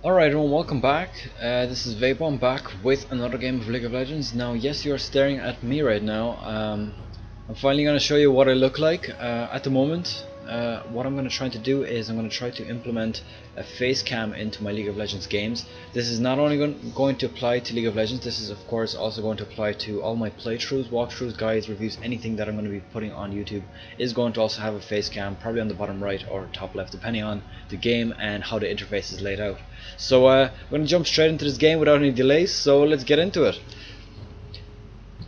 Alright everyone, welcome back. This is Vaipo. I'm back with another game of League of Legends. Now yes, you're staring at me right now. I'm finally going to show you what I look like at the moment. What I'm going to try to do is I'm going to try to implement a face cam into my League of Legends games. This is not only going to apply to League of Legends, this is of course also going to apply to all my playthroughs, walkthroughs, guides, reviews, anything that I'm going to be putting on YouTube is going to also have a face cam, probably on the bottom right or top left depending on the game and how the interface is laid out. So we're going to jump straight into this game without any delays, so let's get into it.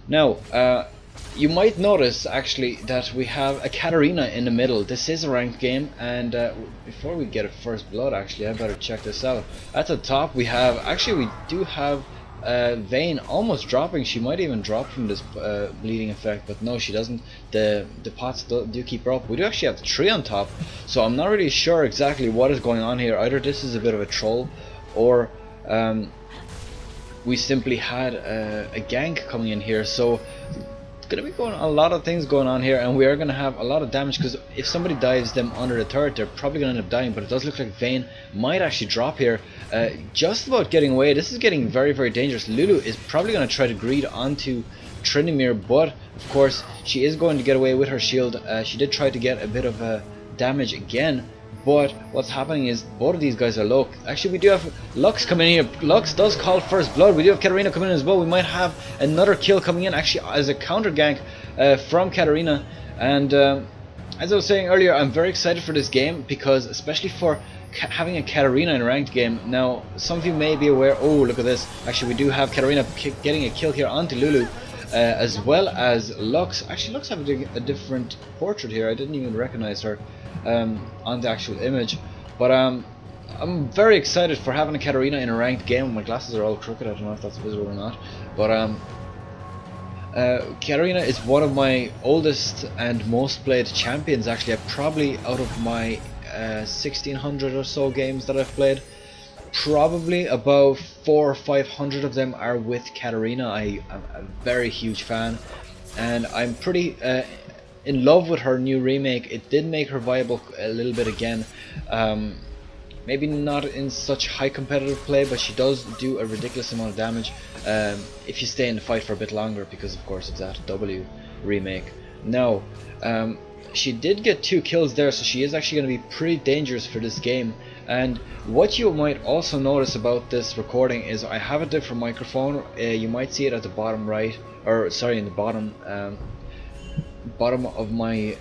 Now you might notice actually that we have a Katarina in the middle. This is a ranked game, and before we get a first blood, actually I better check this out. At the top we have, actually we do have Vayne almost dropping. She might even drop from this bleeding effect, but no, she doesn't. The pots do keep her up. We do actually have 3 on top, so I'm not really sure exactly what is going on here. Either this is a bit of a troll, or we simply had a gank coming in here. So gonna be a lot of things going on here, and we are gonna have a lot of damage, because if somebody dives them under the turret, they're probably gonna end up dying. But it does look like Vayne might actually drop here, just about getting away. This is getting very, very dangerous. Lulu is probably gonna try to greed onto Tryndamere, but of course she is going to get away with her shield. She did try to get a bit of damage again, but what's happening is both of these guys are low. Actually, we do have Lux coming in here. Lux does call first blood. We do have Katarina coming in as well. We might have another kill coming in actually as a counter gank from Katarina. And as I was saying earlier, I'm very excited for this game, because especially for having a Katarina in a ranked game. Now some of you may be aware, oh look at this, actually we do have Katarina getting a kill here onto Lulu, as well as Lux. Actually Lux have a different portrait here. I didn't even recognize her on the actual image, but I'm very excited for having a Katarina in a ranked game. My glasses are all crooked, I don't know if that's visible or not, but Katarina is one of my oldest and most played champions. Actually, probably out of my 1600 or so games that I've played, probably about 400 or 500 of them are with Katarina. I'm a very huge fan, and I'm pretty in love with her new remake. It did make her viable a little bit again, maybe not in such high competitive play, but she does do a ridiculous amount of damage if you stay in the fight for a bit longer, because of course it's that W remake. Now she did get 2 kills there, so she is actually going to be pretty dangerous for this game. And what you might also notice about this recording is I have a different microphone. You might see it at the bottom right, or sorry, in the bottom of my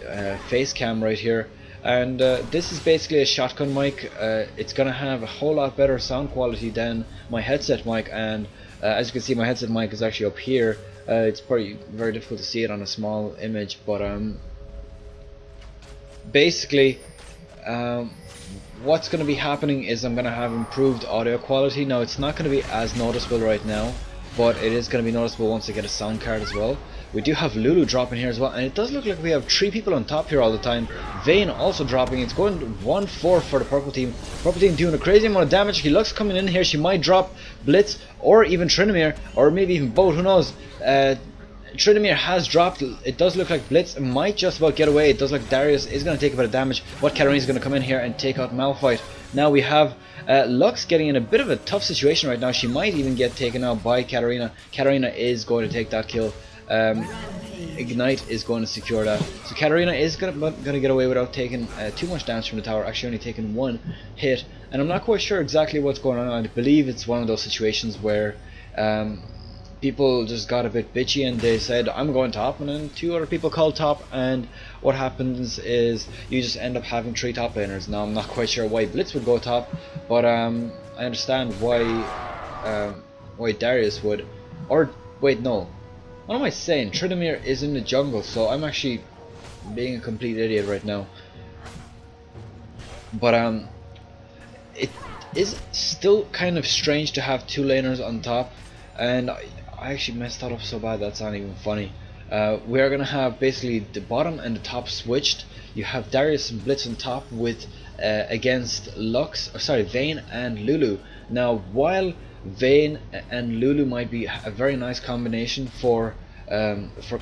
face cam right here, and this is basically a shotgun mic. It's gonna have a whole lot better sound quality than my headset mic, and as you can see, my headset mic is actually up here. It's probably very difficult to see it on a small image, but basically what's going to be happening is I'm going to have improved audio quality. Now it's not going to be as noticeable right now, but it is going to be noticeable once I get a sound card as well. We do have Lulu dropping here as well, and it does look like we have 3 people on top here all the time. Vayne also dropping. It's going 1-4 for the purple team. Purple team doing a crazy amount of damage. Lux coming in here. She might drop Blitz or even Tryndamere, or maybe even both, who knows. Tryndamere has dropped. It does look like Blitz might just about get away. It does look like Darius is going to take a bit of damage, but Katarina is going to come in here and take out Malphite. Now we have Lux getting in a bit of a tough situation right now. She might even get taken out by Katarina. Katarina is going to take that kill. Ignite is going to secure that. So Katarina is going to get away without taking too much damage from the tower. Actually only taking 1 hit, and I'm not quite sure exactly what's going on. I believe it's one of those situations where people just got a bit bitchy and they said I'm going top, and then 2 other people called top, and what happens is you just end up having 3 top laners. Now I'm not quite sure why Blitz would go top, but I understand why Darius would, or wait, no, what am I saying? Tryndamere is in the jungle, so I'm actually being a complete idiot right now. But it is still kind of strange to have 2 laners on top, and I actually messed that up so bad that's not even funny. We are gonna have basically the bottom and the top switched. You have Darius and Blitz on top with against Vayne and Lulu. Now while Vayne and Lulu might be a very nice combination for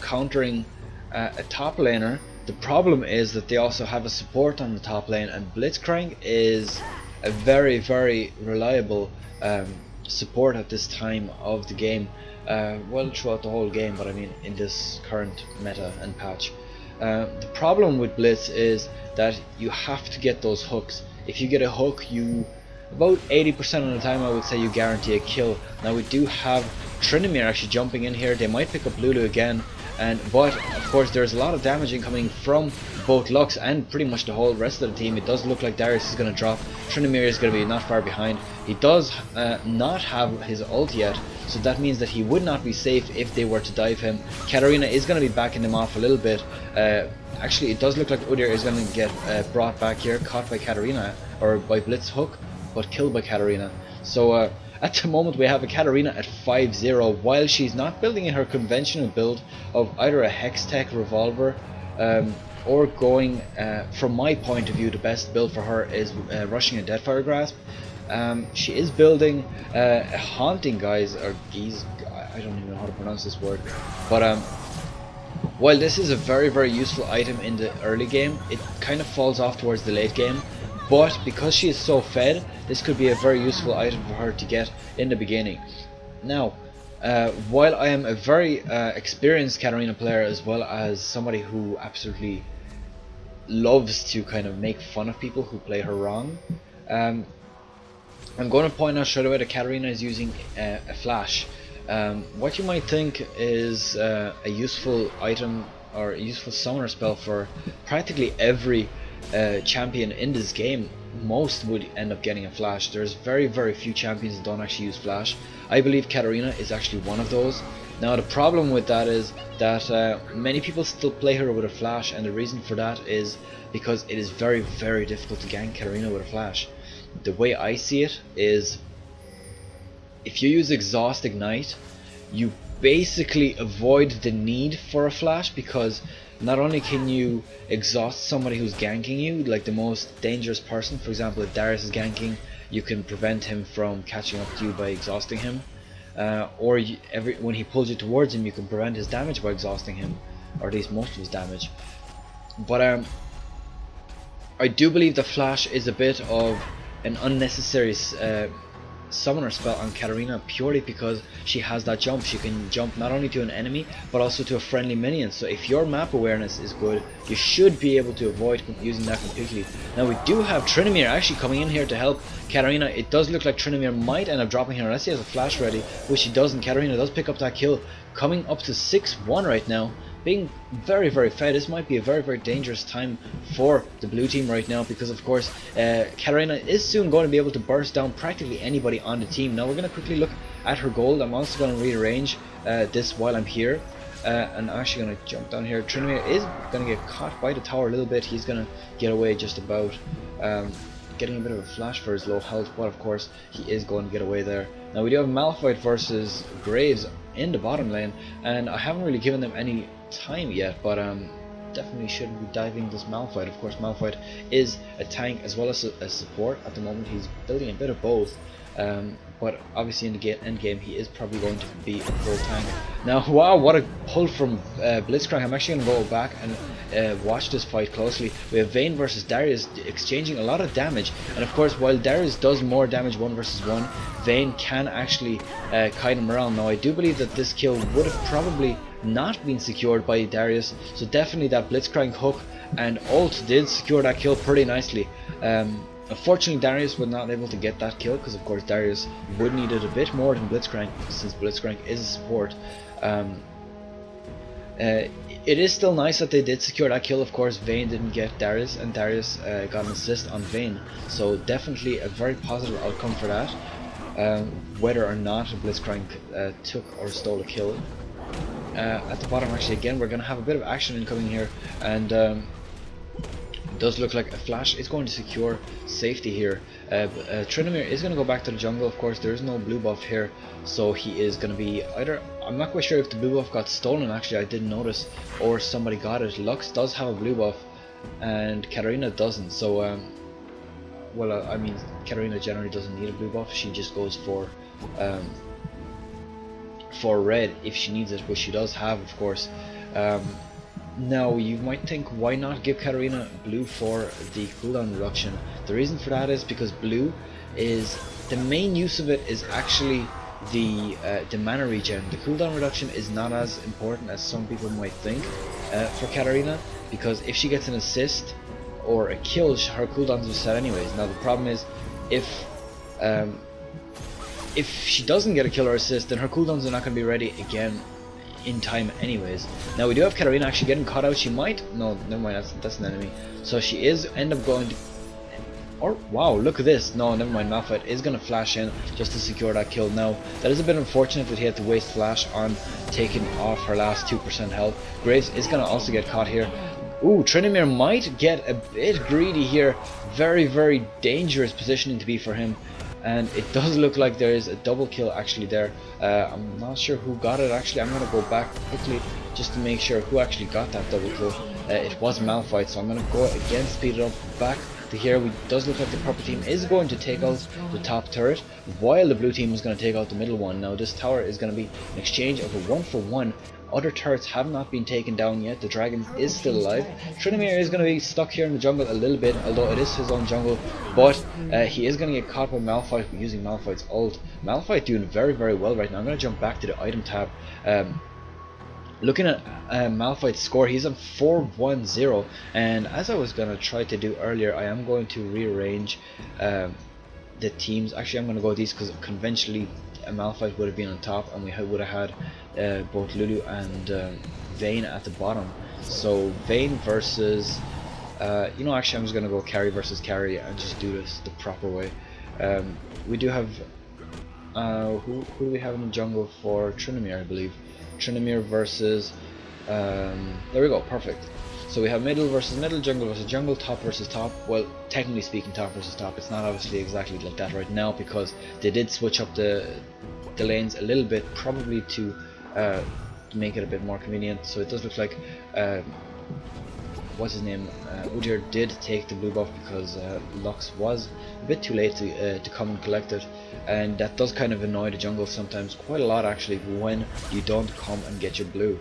countering a top laner, the problem is that they also have a support on the top lane, and Blitzcrank is a very, very reliable support at this time of the game. Well, throughout the whole game, but I mean in this current meta and patch. The problem with Blitz is that you have to get those hooks. If you get a hook, you about 80% of the time I would say you guarantee a kill. Now we do have Tryndamere actually jumping in here. They might pick up Lulu again, but of course there's a lot of damage incoming from both Lux and pretty much the whole rest of the team. It does look like Darius is going to drop. Tryndamere is going to be not far behind. He does not have his ult yet, so that means that he would not be safe if they were to dive him. Katarina is going to be backing them off a little bit. Actually, it does look like Udyr is going to get brought back here, caught by Katarina, or by Blitz hook, but killed by Katarina. So at the moment we have a Katarina at 5-0, while she's not building in her conventional build of either a Hextech revolver or going, from my point of view, the best build for her is rushing a Deathfire Grasp. She is building a Haunting Guise, or Geese, I don't even know how to pronounce this word, but while this is a very, very useful item in the early game, it kind of falls off towards the late game. But because she is so fed, this could be a very useful item for her to get in the beginning. Now, while I am a very experienced Katarina player, as well as somebody who absolutely loves to kind of make fun of people who play her wrong, I'm going to point out straight away that Katarina is using a flash. What you might think is a useful item or a useful summoner spell for practically every champion in this game, most would end up getting a flash. There's very, very few champions that don't actually use flash. I believe Katarina is actually one of those. Now the problem with that is that many people still play her with a flash, and the reason for that is because it is very, very difficult to gank Katarina with a flash. The way I see it is, if you use Exhaust Ignite, you basically avoid the need for a flash, because not only can you exhaust somebody who's ganking you, like the most dangerous person, for example if Darius is ganking, you can prevent him from catching up to you by exhausting him, or when he pulls you towards him, you can prevent his damage by exhausting him, or at least most of his damage. But I do believe the flash is a bit of an unnecessary summoner spell on Katarina, purely because she has that jump. She can jump not only to an enemy but also to a friendly minion, so if your map awareness is good, you should be able to avoid using that completely. Now we do have Tryndamere actually coming in here to help Katarina. It does look like Tryndamere might end up dropping here unless he has a flash ready, which he doesn't. Katarina does pick up that kill, coming up to 6-1 right now, being very, very fed. This might be a very, very dangerous time for the blue team right now, because of course Katarina is soon going to be able to burst down practically anybody on the team. Now we're going to quickly look at her gold. I'm also going to rearrange this while I'm here, and I'm actually going to jump down here. Tryndamere is going to get caught by the tower a little bit. He's going to get away just about, getting a bit of a flash for his low health, but of course he is going to get away there. Now we do have Malphite versus Graves in the bottom lane, and I haven't really given them any time yet, but definitely shouldn't be diving this Malphite. Of course Malphite is a tank as well as a support at the moment. He's building a bit of both, but obviously in the end game he is probably going to be a full tank. Now wow, what a pull from Blitzcrank. I'm actually going to go back and watch this fight closely. We have Vayne versus Darius exchanging a lot of damage, and of course while Darius does more damage 1 versus 1, Vayne can actually kite him around. Now I do believe that this kill would have probably not been secured by Darius, so definitely that Blitzcrank hook and ult did secure that kill pretty nicely. Unfortunately Darius was not able to get that kill, because of course Darius would need it a bit more than Blitzcrank, since Blitzcrank is a support. It is still nice that they did secure that kill. Of course Vayne didn't get Darius, and Darius got an assist on Vayne, so definitely a very positive outcome for that, whether or not Blitzcrank took or stole a kill. At the bottom actually again we're going to have a bit of action incoming here, and it does look like a flash is going to secure safety here. Tryndamere is going to go back to the jungle. Of course there is no blue buff here, so he is going to be either, I'm not quite sure if the blue buff got stolen, actually I didn't notice, or somebody got it. Lux does have a blue buff and Katarina doesn't, so well I mean Katarina generally doesn't need a blue buff. She just goes for red if she needs it, which she does have, of course. Now you might think, why not give Katarina blue for the cooldown reduction? The reason for that is because blue is, the main use of it is actually the mana regen. The cooldown reduction is not as important as some people might think for Katarina, because if she gets an assist or a kill, her cooldowns are set anyways. Now the problem is, if she doesn't get a kill or assist, then her cooldowns are not going to be ready again in time anyways. Now we do have Katarina actually getting caught out. She might, no, never mind, that's an enemy. So she is end up going to, or wow, look at this. No, never mind, Malphite is going to flash in just to secure that kill. Now that is a bit unfortunate that he had to waste flash on taking off her last 2% health. Graves is going to also get caught here. Ooh, Tryndamere might get a bit greedy here. Very, very dangerous positioning to be for him. And it does look like there is a double kill actually there. I'm not sure who got it actually. I'm going to go back quickly just to make sure who actually got that double kill. It was Malphite, so I'm going to go again, speed it up back to here. It does look like the purple team is going to take out the top turret, while the blue team is going to take out the middle one. Now this tower is going to be an exchange of a 1-for-1. Other turrets have not been taken down yet. The dragon is still alive. Tryndamere is going to be stuck here in the jungle a little bit, although it is his own jungle. But he is going to get caught by Malphite using Malphite's ult. Malphite doing very, very well right now. I'm going to jump back to the item tab. Looking at Malphite's score, he's on 4-1-0. And as I was going to try to do earlier, I am going to rearrange the teams. Actually, I'm going to go with these because conventionally Malphite would have been on top, and we would have had both Lulu and Vayne at the bottom. So Vayne versus, you know, actually I'm just going to go carry versus carry and just do this the proper way. We do have, who do we have in the jungle for Tryndamere, I believe. Tryndamere versus, there we go, perfect. So we have middle versus middle, jungle versus jungle, top versus top. Well, technically speaking, top versus top. It's not obviously exactly like that right now because they did switch up the lanes a little bit, probably to make it a bit more convenient. So it does look like, what's his name, Udyr did take the blue buff because Lux was a bit too late to come and collect it. And that does kind of annoy the jungle sometimes, quite a lot actually, when you don't come and get your blue.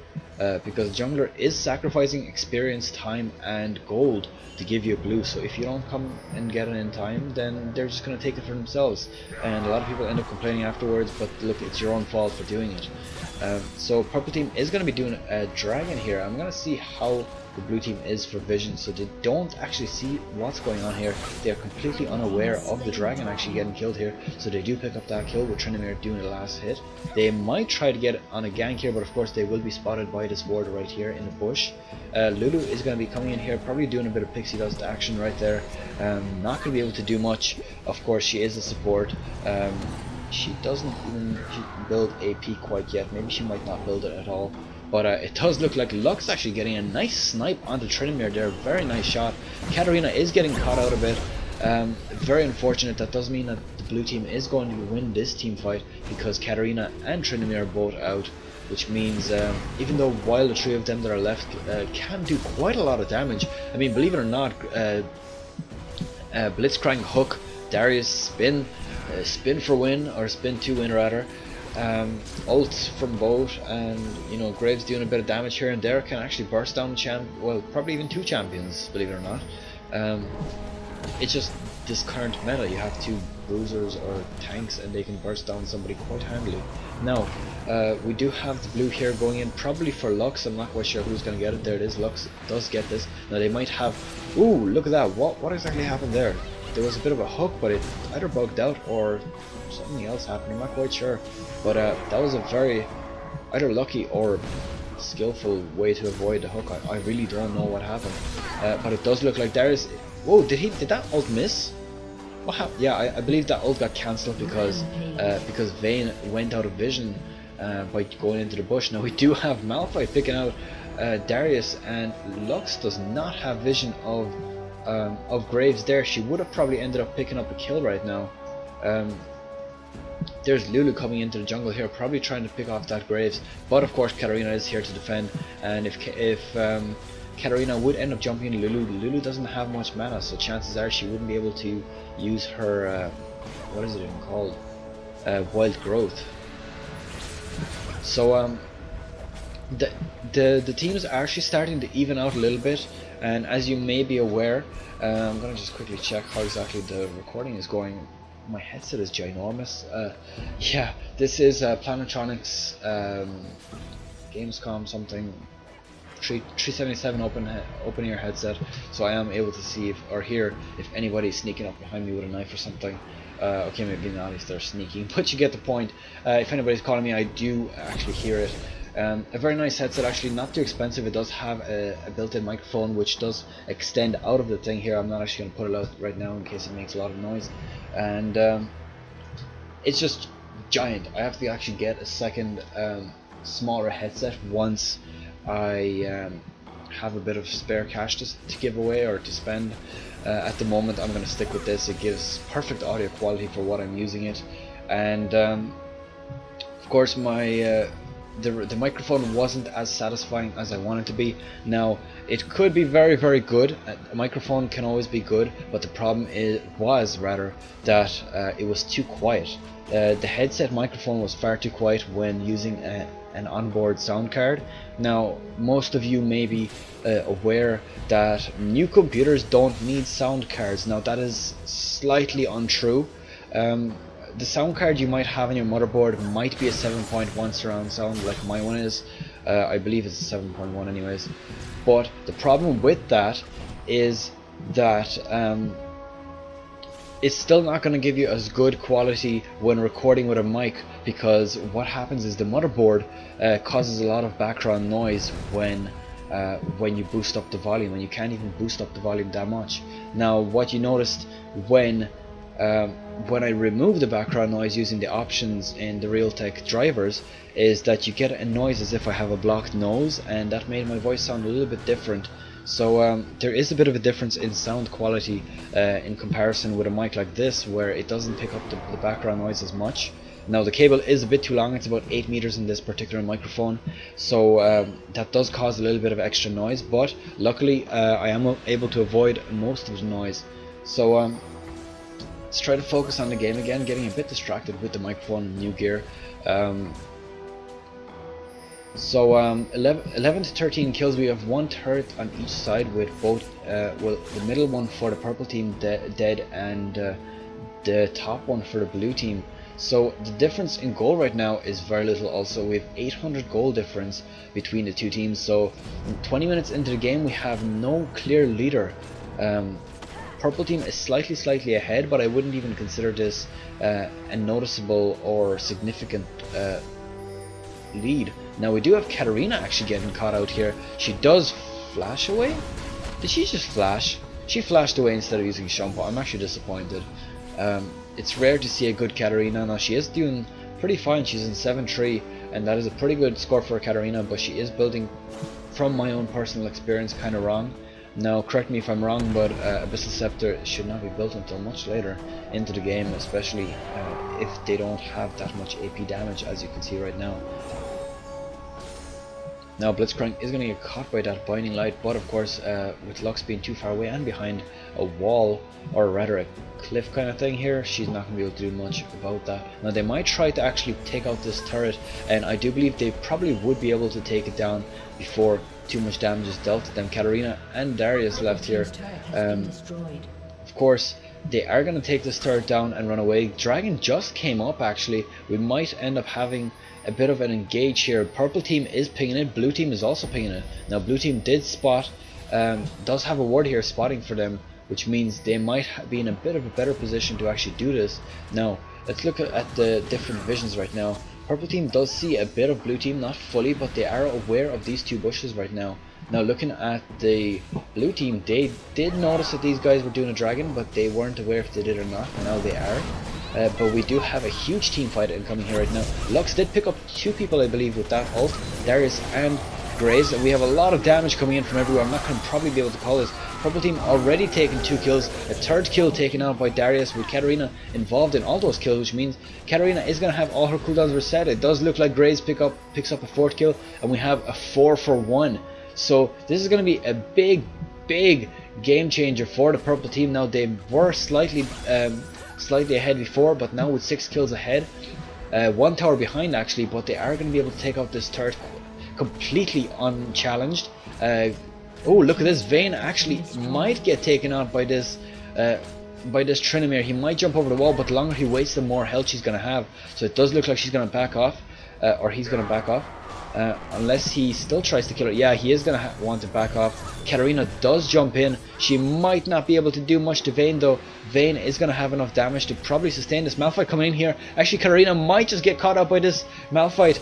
Because the jungler is sacrificing experience, time and gold to give you a blue, so if you don't come and get it in time, then they're just going to take it for themselves, and a lot of people end up complaining afterwards, but look, it's your own fault for doing it. So purple team is going to be doing a dragon here. I'm going to see how the blue team is for vision, so they don't actually see what's going on here. They are completely unaware of the dragon actually getting killed here, so they do pick up that kill with Tryndamere doing the last hit. They might try to get on a gank here, but of course they will be spotted by this ward right here in the bush. Lulu is going to be coming in here, probably doing a bit of pixie dust action right there. Not going to be able to do much. Of course she is a support. She doesn't even build AP quite yet. Maybe she might not build it at all. But it does look like Lux actually getting a nice snipe onto Tryndamere there. Very nice shot. Katarina is getting caught out a bit. Very unfortunate. That does mean that the blue team is going to win this team fight because Katarina and Tryndamere are both out. Which means even though while the three of them that are left can do quite a lot of damage. I mean, believe it or not, Blitzcrank, Hook, Darius, Spin for win, or Spin to win rather. Ults from both, and you know, Graves doing a bit of damage here and there, can actually burst down well, probably even two champions, believe it or not. It's just this current meta, you have two bruisers or tanks and they can burst down somebody quite handily. Now we do have the blue here going in probably for Lux. I'm not quite sure who's going to get it. There it is, Lux does get this. Now they might have, ooh, look at that, what exactly happened there? There was a bit of a hook, but it either bugged out or something else happened, I'm not quite sure. But that was a very either lucky or skillful way to avoid the hook. I really don't know what happened. But it does look like Darius, whoa, did that ult miss? What happened? Yeah, I believe that ult got cancelled because Vayne went out of vision by going into the bush. Now we do have Malphite picking out Darius, and Lux does not have vision of Graves there. She would have probably ended up picking up a kill right now. There's Lulu coming into the jungle here, probably trying to pick off that Graves, but of course Katarina is here to defend, and if Katarina would end up jumping in Lulu doesn't have much mana, so chances are she wouldn't be able to use her, what is it even called? Wild Growth. So the the teams are actually starting to even out a little bit, and as you may be aware, I'm gonna just quickly check how exactly the recording is going. My headset is ginormous. Yeah, this is Planetronix Gamescom something 377 open ear headset, so I am able to see or hear if anybody's sneaking up behind me with a knife or something. Okay, maybe not if they're sneaking, but you get the point. If anybody's calling me, I do actually hear it. A very nice headset, actually not too expensive. It does have a built-in microphone which does extend out of the thing here. I'm not actually going to put it out right now in case it makes a lot of noise, and it's just giant. I have to actually get a second smaller headset once I have a bit of spare cash to give away or to spend. At the moment I'm going to stick with this. It gives perfect audio quality for what I'm using it, and of course my the microphone wasn't as satisfying as I wanted to be. Now it could be very, very good. A microphone can always be good, but the problem was that it was too quiet. The headset microphone was far too quiet when using an onboard sound card. Now most of you may be aware that new computers don't need sound cards. Now that is slightly untrue. The sound card you might have on your motherboard might be a 7.1 surround sound like my one is. I believe it's a 7.1 anyways, but the problem with that is that it's still not going to give you as good quality when recording with a mic, because what happens is the motherboard causes a lot of background noise when you boost up the volume, and you can't even boost up the volume that much. Now what you noticed when I remove the background noise using the options in the Realtek drivers is that you get a noise as if I have a blocked nose, and that made my voice sound a little bit different. So there is a bit of a difference in sound quality in comparison with a mic like this, where it doesn't pick up the background noise as much. Now the cable is a bit too long, it's about 8 meters in this particular microphone, so that does cause a little bit of extra noise, but luckily I am able to avoid most of the noise. So let's try to focus on the game again, getting a bit distracted with the microphone and new gear. So 11 to 13 kills. We have one turret on each side with both, well, the middle one for the purple team dead, and the top one for the blue team. So the difference in goal right now is very little. Also, we have 800 goal difference between the two teams. So 20 minutes into the game we have no clear leader. Purple team is slightly ahead, but I wouldn't even consider this a noticeable or significant lead. Now we do have Katarina actually getting caught out here. She does flash away? Did she just flash? She flashed away instead of using Shampoo. I'm actually disappointed. It's rare to see a good Katarina. Now she is doing pretty fine. She's in 7-3, and that is a pretty good score for Katarina, but she is building, from my own personal experience, kind of wrong. Now correct me if I'm wrong, but Abyssal Scepter should not be built until much later into the game, especially if they don't have that much AP damage, as you can see right now. Now Blitzcrank is going to get caught by that binding light, but of course with Lux being too far away and behind a wall, or rather a cliff kind of thing here, she's not going to be able to do much about that. Now they might try to actually take out this turret, and I do believe they probably would be able to take it down before too much damage is dealt to them. Katarina and Darius left here. Of course they are going to take this turret down and run away. Dragon just came up actually. We might end up having a bit of an engage here. Purple team is pinging it, blue team is also pinging it. Now blue team did spot, does have a ward here spotting for them, which means they might be in a bit of a better position to actually do this. Now let's look at the different visions right now. Purple team does see a bit of blue team, not fully, but they are aware of these two bushes right now. Now looking at the blue team, they did notice that these guys were doing a dragon, but they weren't aware if they did or not. Now they are. But we do have a huge team fight incoming here right now. Lux did pick up 2 people, I believe, with that ult, Darius and Graves, and we have a lot of damage coming in from everywhere. I'm not going to probably be able to call this. Purple team already taken 2 kills, a 3rd kill taken out by Darius with Katarina involved in all those kills, which means Katarina is going to have all her cooldowns reset. It does look like Graves picks up a 4th kill, and we have a 4 for 1. So this is going to be a big game changer for the purple team. Now they were slightly ahead before, but now with 6 kills ahead, 1 tower behind actually, but they are going to be able to take out this turret completely unchallenged. Oh, look at this. Vayne actually might get taken out by this Tryndamere. He might jump over the wall, but the longer he waits, the more health she's going to have. So it does look like she's going to back off, or he's going to back off. Unless he still tries to kill her. Yeah, he is going to want to back off. Katarina does jump in. She might not be able to do much to Vayne though. Vayne is going to have enough damage to probably sustain this. Malphite coming in here. Actually, Katarina might just get caught up by this Malphite.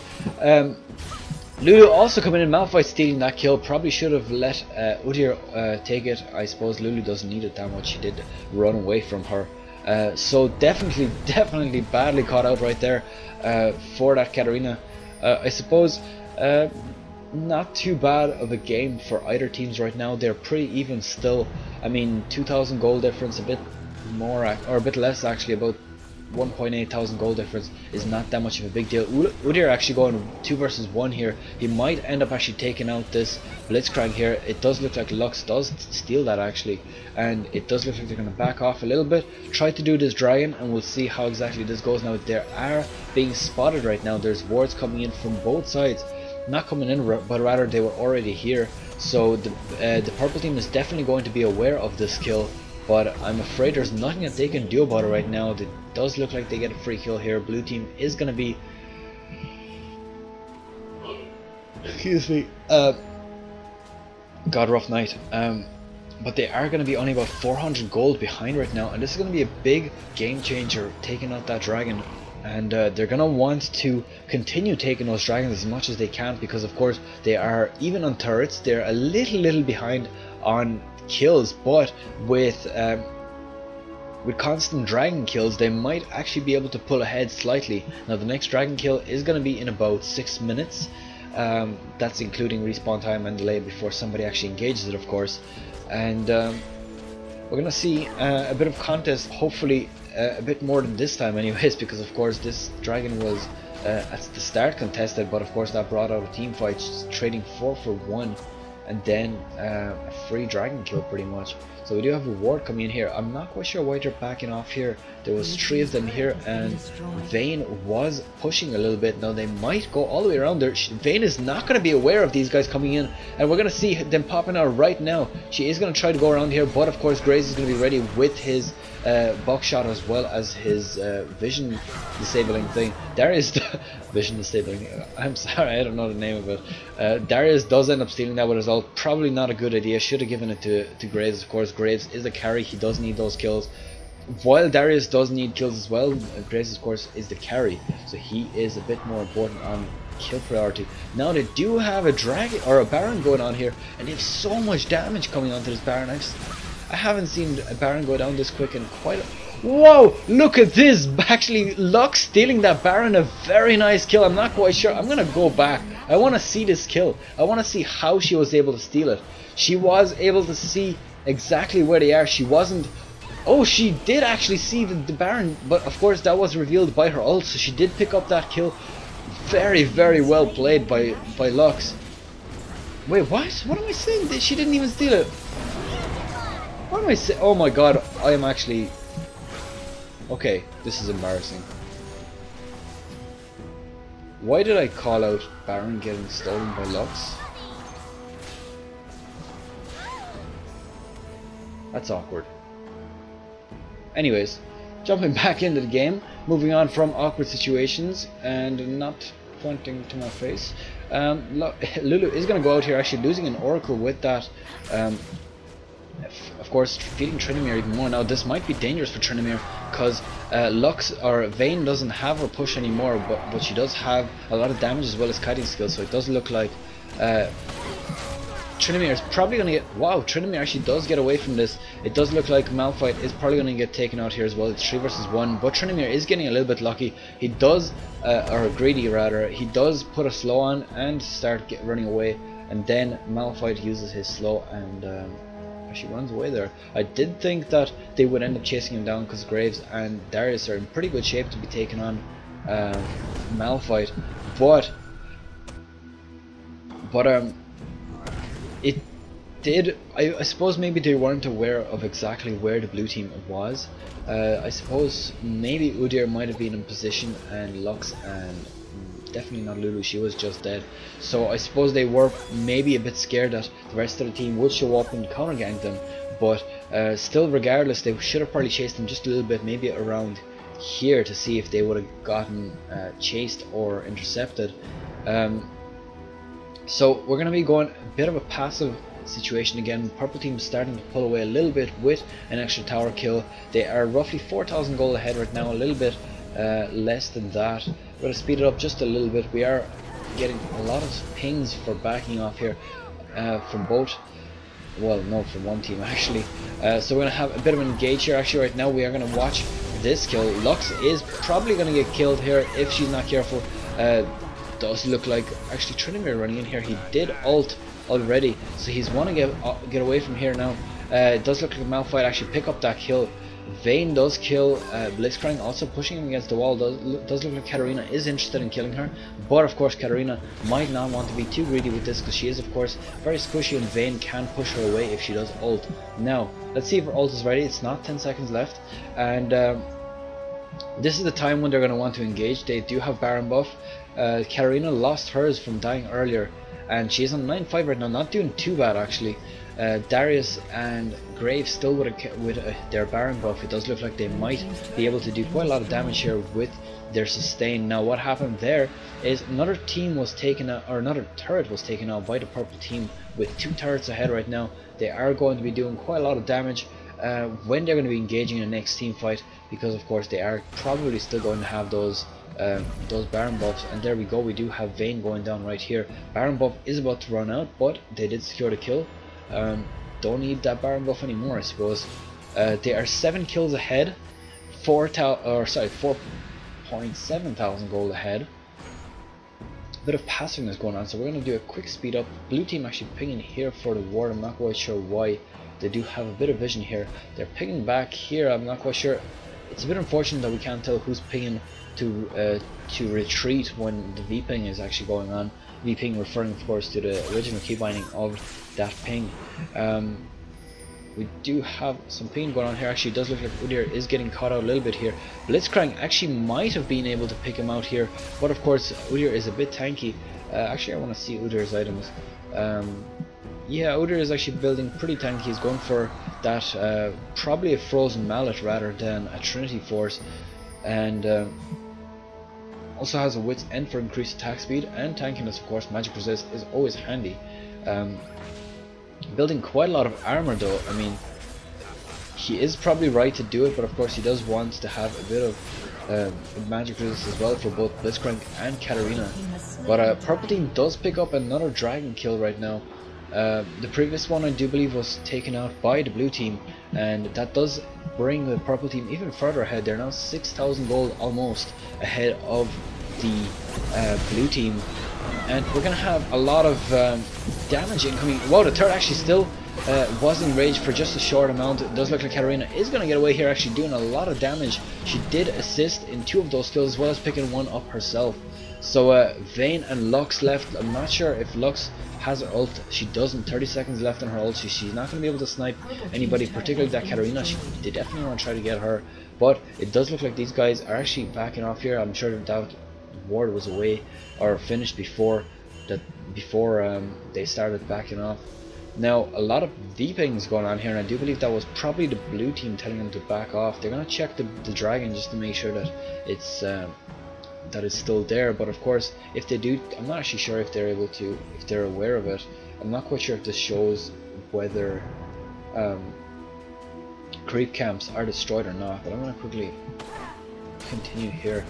Lulu also coming in. Malphite stealing that kill. Probably should have let Udyr take it. I suppose Lulu doesn't need it that much. She did run away from her. So definitely badly caught out right there for that Katarina. I suppose not too bad of a game for either teams right now. They're pretty even still. I mean, 2,000 goal difference, a bit more or a bit less actually, about 1.8 thousand goal difference is not that much of a big deal. Udyr actually going 2 versus 1 here. He might end up actually taking out this Blitzcrank here. It does look like Lux does steal that actually, and it does look like they're going to back off a little bit, try to do this dragon, and we'll see how exactly this goes. Now they are being spotted right now. There's wards coming in from both sides, not coming in, but rather they were already here. So the purple team is definitely going to be aware of this kill, but I'm afraid there's nothing that they can do about it right now. It does look like they get a free kill here. Blue team is going to be, excuse me, God, rough night. But they are going to be only about 400 gold behind right now, and this is going to be a big game changer, taking out that dragon. And they're going to want to continue taking those dragons as much as they can, because of course they are even on turrets. They're a little behind on kills, but with constant dragon kills they might actually be able to pull ahead slightly. Now the next dragon kill is going to be in about 6 minutes. That's including respawn time and delay before somebody actually engages it, of course. And we're going to see a bit of contest, hopefully a bit more than this time anyways, because of course this dragon was at the start contested, but of course that brought out a team fight, trading 4 for 1 and then a free dragon kill pretty much. So we do have a ward coming in here. I'm not quite sure why they're backing off here. There was 3 of them here, and Vayne was pushing a little bit. Now they might go all the way around there. Vayne is not going to be aware of these guys coming in, and we're going to see them popping out right now. She is going to try to go around here, but of course Grace is going to be ready with his buckshot as well as his vision disabling thing. Darius vision disabling. I'm sorry, I don't know the name of it. Darius does end up stealing that with his ult. Probably not a good idea. Should have given it to Graves. Of course, Graves is a carry. He does need those kills. While Darius does need kills as well, Graves of course is the carry, so he is a bit more important on kill priority. Now they do have a dragon or a Baron going on here, and they have so much damage coming onto this Baron. I haven't seen a Baron go down this quick in quite a... Whoa! Look at this! Actually, Lux stealing that Baron, a very nice kill. I'm not quite sure. I'm gonna go back. I want to see this kill. I want to see how she was able to steal it. She was able to see exactly where they are. She wasn't... Oh, she did actually see the Baron, but of course that was revealed by her ult, so she did pick up that kill. Very well played by Lux. Wait, what? What am I saying? She didn't even steal it. What am I saying? Oh my god, I am actually... Okay, this is embarrassing. Why did I call out Baron getting stolen by Lux? That's awkward. Anyways, jumping back into the game, moving on from awkward situations and not pointing to my face. Lulu is going to go out here, actually losing an Oracle with that. Of course, feeding Tryndamere even more. Now this might be dangerous for Tryndamere because Lux or Vayne doesn't have her push anymore, but she does have a lot of damage as well as kiting skills, so it does look like Tryndamere is probably going to get... Wow, Tryndamere actually does get away from this. It does look like Malphite is probably going to get taken out here as well. It's 3 versus 1, but Tryndamere is getting a little bit lucky. He does, or greedy rather, he does put a slow on and start running away, and then Malphite uses his slow and actually runs away there. I did think that they would end up chasing him down because Graves and Darius are in pretty good shape to be taking on Malphite, but it did... I suppose maybe they weren't aware of exactly where the blue team was. I suppose maybe Udyr might have been in position and Lux and definitely not Lulu, she was just dead. So I suppose they were maybe a bit scared that the rest of the team would show up and counter gank them, but still, regardless, they should have probably chased them just a little bit, maybe around here, to see if they would have gotten chased or intercepted. So we're going to be going a bit of a passive situation again. Purple team is starting to pull away a little bit with an extra tower kill. They are roughly 4,000 gold ahead right now, a little bit less than that. We're going to speed it up just a little bit. We are getting a lot of pings for backing off here from both, well, no, from one team actually. So we're going to have a bit of an engage here. Actually right now we are going to watch this kill. Lux is probably going to get killed here if she's not careful. Does look like actually Trinimir running in here. He did ult already, so he's want to get away from here now. It does look like Malphite actually pick up that kill. Vayne does kill Blitzcrank, also pushing him against the wall. Does look like Katarina is interested in killing her, but of course Katarina might not want to be too greedy with this, because she is of course very squishy, and Vayne can push her away if she does ult. Now let's see if her ult is ready. It's not 10 seconds left, and this is the time when they're going to want to engage. They do have Baron buff. Katarina lost hers from dying earlier, and she's on 9-5 right now, not doing too bad actually. Darius and Graves still with their Baron buff. It does look like they might be able to do quite a lot of damage here with their sustain. Now what happened there is another team was taken out, or another turret was taken out by the purple team with 2 turrets ahead right now. They are going to be doing quite a lot of damage when they're going to be engaging in the next team fight, because of course they are probably still going to have those Baron buffs. And there we go, we do have Vayne going down right here. Baron buff is about to run out, but they did secure the kill. Don't need that Baron buff anymore, I suppose. They are 7 kills ahead, 4.7 thousand gold ahead. A bit of passiveness going on, so we're going to do a quick speed up. Blue team actually pinging here for the ward. I'm not quite sure why. They do have a bit of vision here. They're pinging back here. I'm not quite sure. It's a bit unfortunate that we can't tell who's pinging to retreat when the V ping is actually going on. V ping referring of course to the original key binding of that ping. We do have some ping going on here. Actually, it does look like Udyr is getting caught out a little bit here. Blitzcrank actually might have been able to pick him out here, but of course Udyr is a bit tanky. Actually, I want to see Udyr's items. Yeah, Udyr is actually building pretty tanky. He's going for that probably a frozen mallet rather than a Trinity Force, and also has a wit's end for increased attack speed and tankiness. Of course, magic resist is always handy. Building quite a lot of armor though. I mean, he is probably right to do it, but of course he does want to have a bit of magic resist as well for both Blitzcrank and Katarina. But purple team does pick up another dragon kill right now. The previous one I do believe was taken out by the blue team, and that does bring the purple team even further ahead. They're now 6,000 gold almost ahead of the blue team, and we're gonna have a lot of damage incoming. Wow, the turret actually still was enraged for just a short amount. It does look like Katarina is gonna get away here, actually doing a lot of damage. She did assist in 2 of those kills as well as picking one up herself. So Vayne and Lux left. I'm not sure if Lux has her ult. She doesn't. 30 seconds left on her ult. She's not going to be able to snipe anybody, particularly that Katarina. They definitely want to try to get her, but it does look like these guys are actually backing off here. I'm sure that ward was away or finished before they started backing off. Now a lot of V-pings going on here, and I do believe that was probably the blue team telling them to back off. They're going to check the dragon just to make sure that it's still there, but of course if they do, I'm not actually sure if they're aware of it. I'm not quite sure if this shows whether creep camps are destroyed or not, but I'm going to quickly continue here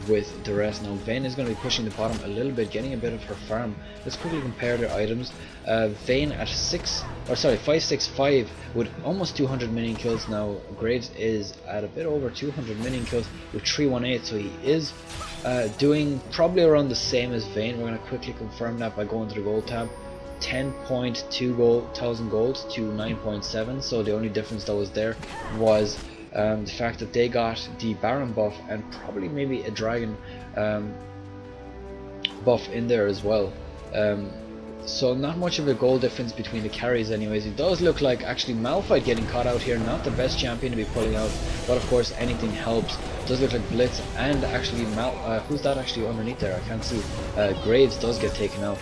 with the rest. Now Vayne is going to be pushing the bottom a little bit, getting a bit of her farm. Let's quickly compare their items. Vayne at 565 with almost 200 minion kills now. Graves is at a bit over 200 minion kills with 318, so he is doing probably around the same as Vayne. We're going to quickly confirm that by going to the gold tab. 10.2 thousand gold to 9.7, so the only difference that was there was the fact that they got the Baron buff and probably maybe a dragon buff in there as well. So not much of a goal difference between the carries anyways. It does look like actually Malphite getting caught out here, not the best champion to be pulling out, but of course anything helps Does look like Blitz and actually who's that actually underneath there? I can't see. Graves does get taken out.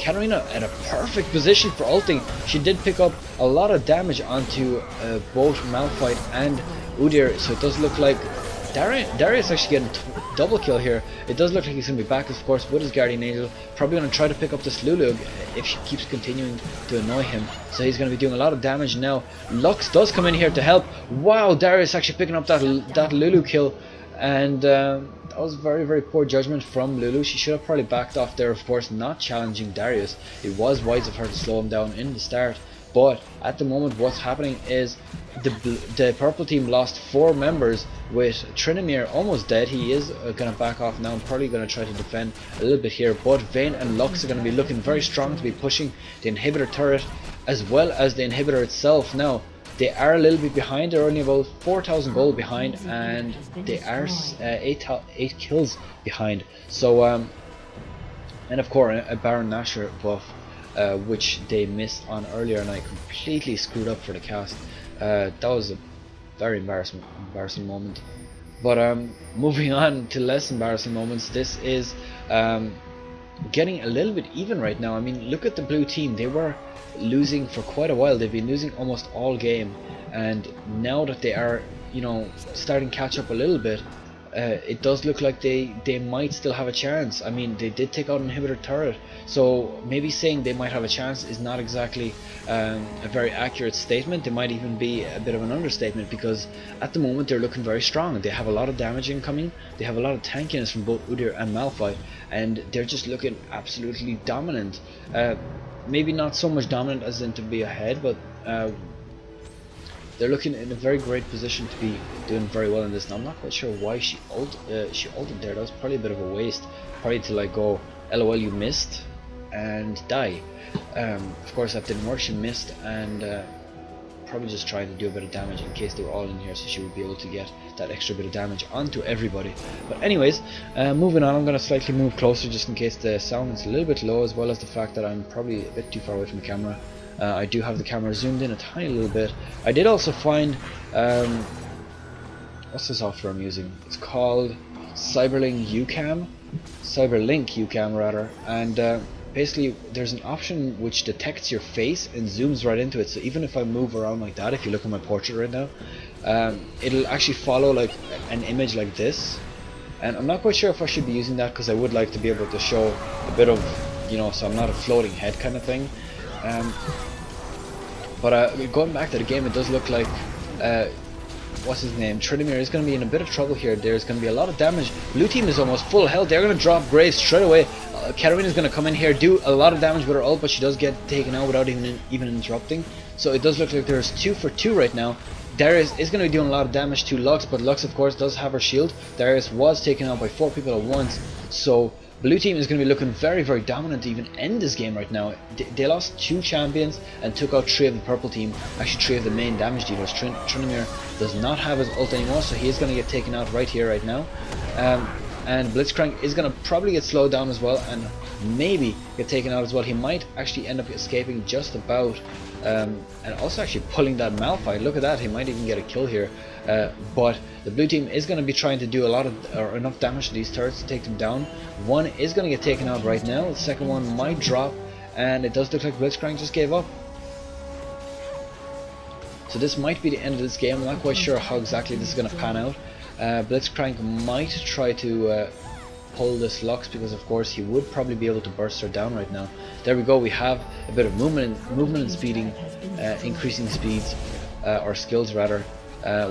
Katarina in a perfect position for ulting. She did pick up a lot of damage onto both Malphite and Udyr, so it does look like Darius actually getting double kill here. It does look like he's going to be back, of course, with his Guardian Angel. Probably going to try to pick up this Lulu if she keeps continuing to annoy him. So he's going to be doing a lot of damage now. Lux does come in here to help. Wow, Darius actually picking up that Lulu kill. And that was very, very poor judgment from Lulu. She should have probably backed off there, of course, not challenging Darius. It was wise of her to slow him down in the start. But at the moment, what's happening is the purple team lost 4 members with Trinimir almost dead. He is going to back off now. I'm probably going to try to defend a little bit here. But Vayne and Lux are going to be looking very strong to be pushing the inhibitor turret as well as the inhibitor itself. Now, they are a little bit behind. They're only about 4,000 gold behind, and they are 8 kills behind. So, and of course, a Baron Nashor buff, which they missed on earlier, and I completely screwed up for the cast. That was a very embarrassing moment. But moving on to less embarrassing moments, this is getting a little bit even right now. I mean, look at the blue team. They were losing for quite a while. They've been losing almost all game, and now that they are, you know, starting to catch up a little bit, it does look like they might still have a chance. I mean, they did take out an inhibitor turret, so maybe saying they might have a chance is not exactly a very accurate statement. It might even be a bit of an understatement, because at the moment they're looking very strong. They have a lot of damage incoming, they have a lot of tankiness from both Udyr and Malphite, and they're just looking absolutely dominant. Maybe not so much dominant as in to be ahead, but they're looking in a very great position to be doing very well in this. Now, I'm not quite sure why she ulted there. That was probably a bit of a waste. Probably to like go, LOL, you missed, and die. Of course, that didn't work. She missed, and probably just trying to do a bit of damage in case they were all in here, so she would be able to get that extra bit of damage onto everybody. But anyways, moving on, I'm going to slightly move closer just in case the sound is a little bit low, as well as the fact that I'm probably a bit too far away from the camera. I do have the camera zoomed in a tiny little bit. I did also find, what's the software I'm using? It's called Cyberlink UCam rather, and basically there's an option which detects your face and zooms right into it. So even if I move around like that, if you look at my portrait right now, it'll actually follow like an image like this. And I'm not quite sure if I should be using that, because I would like to be able to show a bit of, you know, so I'm not a floating head kind of thing. But going back to the game, it does look like what's his name, Trinimir is going to be in a bit of trouble here. There's going to be a lot of damage. Blue team is almost full health. They're going to drop Graves straight away. Katarina is going to come in here, do a lot of damage with her ult, but she does get taken out without even interrupting. So it does look like there's 2 for 2 right now. Darius is going to be doing a lot of damage to Lux, but Lux of course does have her shield. Darius was taken out by 4 people at once, so blue team is going to be looking very, very dominant to even end this game right now. They lost 2 champions and took out 3 of the purple team, actually 3 of the main damage dealers. Trinimir does not have his ult anymore, so he is going to get taken out right here, right now. And Blitzcrank is going to probably get slowed down as well, and maybe get taken out as well. He might actually end up escaping just about, and also actually pulling that Malphite. Look at that, he might even get a kill here. But the blue team is going to be trying to do a lot of, or enough damage to these turrets to take them down. One is going to get taken out right now, the second one might drop, and it does look like Blitzcrank just gave up. So this might be the end of this game. I'm not quite sure how exactly this is going to pan out. Blitzcrank might try to pull this Lux, because of course he would probably be able to burst her down right now. There we go, we have a bit of movement and speeding, increasing speeds, or skills rather,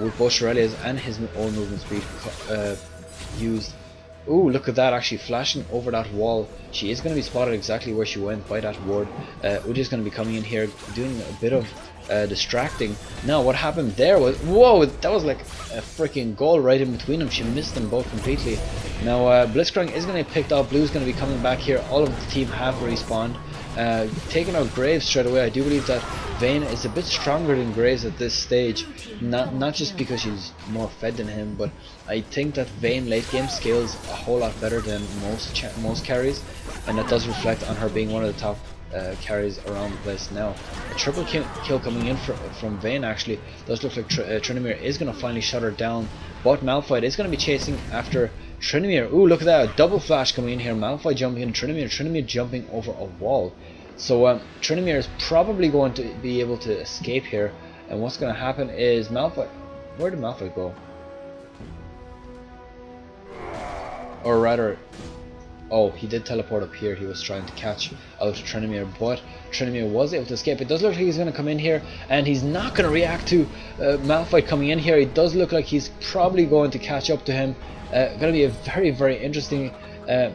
with both Shirelia's and his own movement speed used. Ooh, look at that, actually flashing over that wall. She is going to be spotted exactly where she went by that ward. Udy's going to be coming in here doing a bit of distracting. Now what happened there was, whoa, that was like a freaking goal right in between them. She missed them both completely. Now Blitzcrank is going to be picked up. Blue's going to be coming back here. All of the team have respawned, taking out Graves straight away. I do believe that Vayne is a bit stronger than Graves at this stage, not just because she's more fed than him, but I think that Vayne late game scales a whole lot better than most carries, and that does reflect on her being one of the top carries around the place now. A triple kill coming in from Vayne actually. Does look like Trinimir is going to finally shut her down, but Malphite is going to be chasing after Tryndamere. Ooh, look at that, a double flash coming in here. Malphite jumping in, Tryndamere jumping over a wall. So Tryndamere is probably going to be able to escape here, and what's going to happen is Malphite, where did Malphite go? Or rather, oh, he did teleport up here. He was trying to catch out Tryndamere, but Tryndamere was able to escape. It does look like he's going to come in here, and he's not going to react to Malphite coming in here. It does look like he's probably going to catch up to him. Going to be a very, very interesting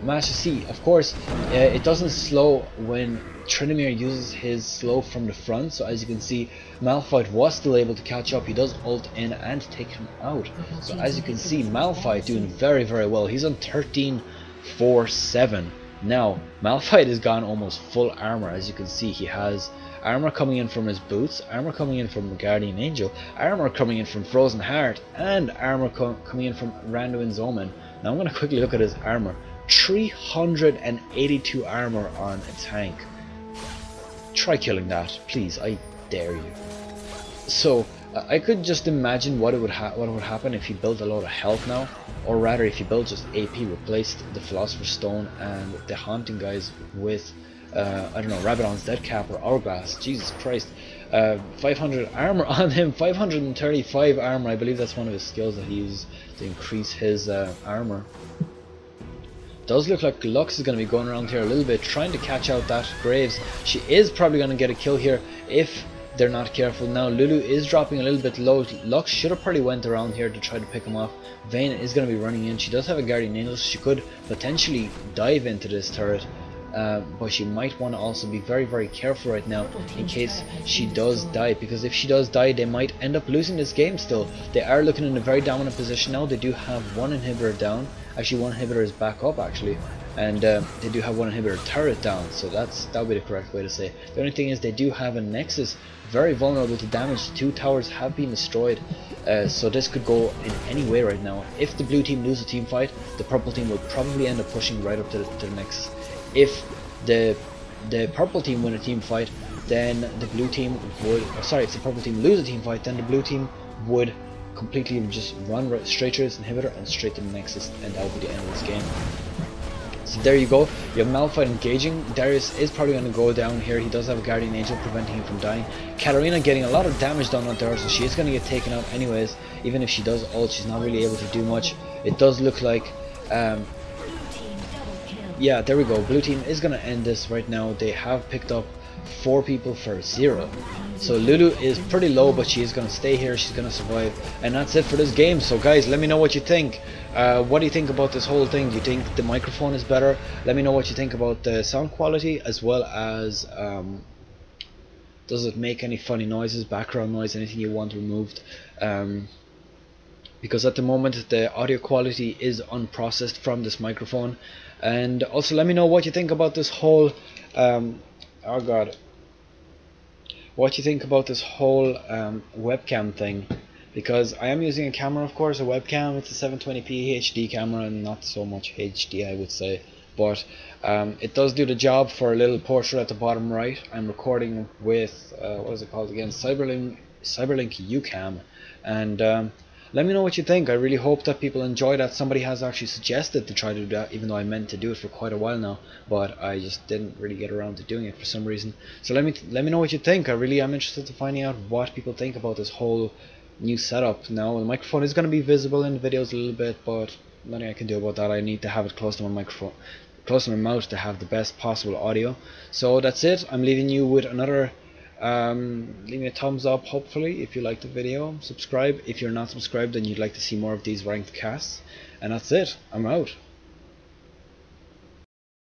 match to see. Of course, it doesn't slow when Tryndamere uses his slow from the front, so as you can see, Malphite was still able to catch up. He does ult in and take him out. So as you can see, Malphite doing very, very well. He's on 13-4-7. Now, Malphite has gone almost full armor. As you can see, he has armor coming in from his boots, armor coming in from Guardian Angel, armor coming in from Frozen Heart, and armor coming in from Randuin's Omen. Now I'm going to quickly look at his armor. 382 armor on a tank. Try killing that, please, I dare you. So I could just imagine what would happen if he built a lot of health now, or rather if he built just AP, replaced the Philosopher's Stone and the Haunting guys with I don't know, Rabadon's Dead Cap or Hourglass. Jesus Christ, 500 armor on him, 535 armor. I believe that's one of his skills that he uses to increase his armor. Does look like Lux is going to be going around here a little bit, trying to catch out that Graves. She is probably going to get a kill here if they're not careful. Now Lulu is dropping a little bit low. Lux should have probably went around here to try to pick him off. Vayne is going to be running in. She does have a Guardian Angel, so she could potentially dive into this turret. But she might want to also be very, very careful right now in case she does die, because if she does die, they might end up losing this game still. They are looking in a very dominant position now. They do have one inhibitor down. Actually, one inhibitor is back up actually, and they do have one inhibitor turret down, so that would be the correct way to say. The only thing is they do have a Nexus, very vulnerable to damage. 2 towers have been destroyed, so this could go in any way right now. If the blue team lose a team fight, the purple team will probably end up pushing right up to the Nexus. If the purple team win a team fight, then the blue team would, if the purple team lose a team fight, then the blue team would completely just run right straight to this inhibitor and straight to the Nexus, and that would be the end of this game. So there you go, you have Malphite engaging. Darius is probably going to go down here. He does have a Guardian Angel preventing him from dying. Katarina getting a lot of damage done on her, so she is going to get taken out anyways. Even if she does ult, she's not really able to do much. It does look like yeah, there we go. Blue team is going to end this right now. They have picked up 4 people for 0. So Lulu is pretty low, but she is going to stay here. She's going to survive. And that's it for this game. So guys, let me know what you think. What do you think about this whole thing? Do you think the microphone is better? Let me know what you think about the sound quality, as well as does it make any funny noises, background noise, anything you want removed. Because at the moment the audio quality is unprocessed from this microphone. And also let me know what you think about this whole what you think about this whole webcam thing, because I am using a camera, of course, a webcam. It's a 720p HD camera and not so much HD, I would say, but it does do the job for a little portrait at the bottom right. I'm recording with what is it called again, Cyberlink UCam, and let me know what you think. I really hope that people enjoy that. Somebody has actually suggested to try to do that, even though I meant to do it for quite a while now, but I just didn't really get around to doing it for some reason. So let me know what you think. I really am interested to finding out what people think about this whole new setup. Now the microphone is going to be visible in the videos a little bit, but nothing I can do about that. I need to have it close to my microphone, close to my mouth, to have the best possible audio. So that's it. I'm leaving you with another leave me a thumbs up hopefully if you like the video. Subscribe if you're not subscribed and you'd like to see more of these ranked casts, and that's it. I'm out.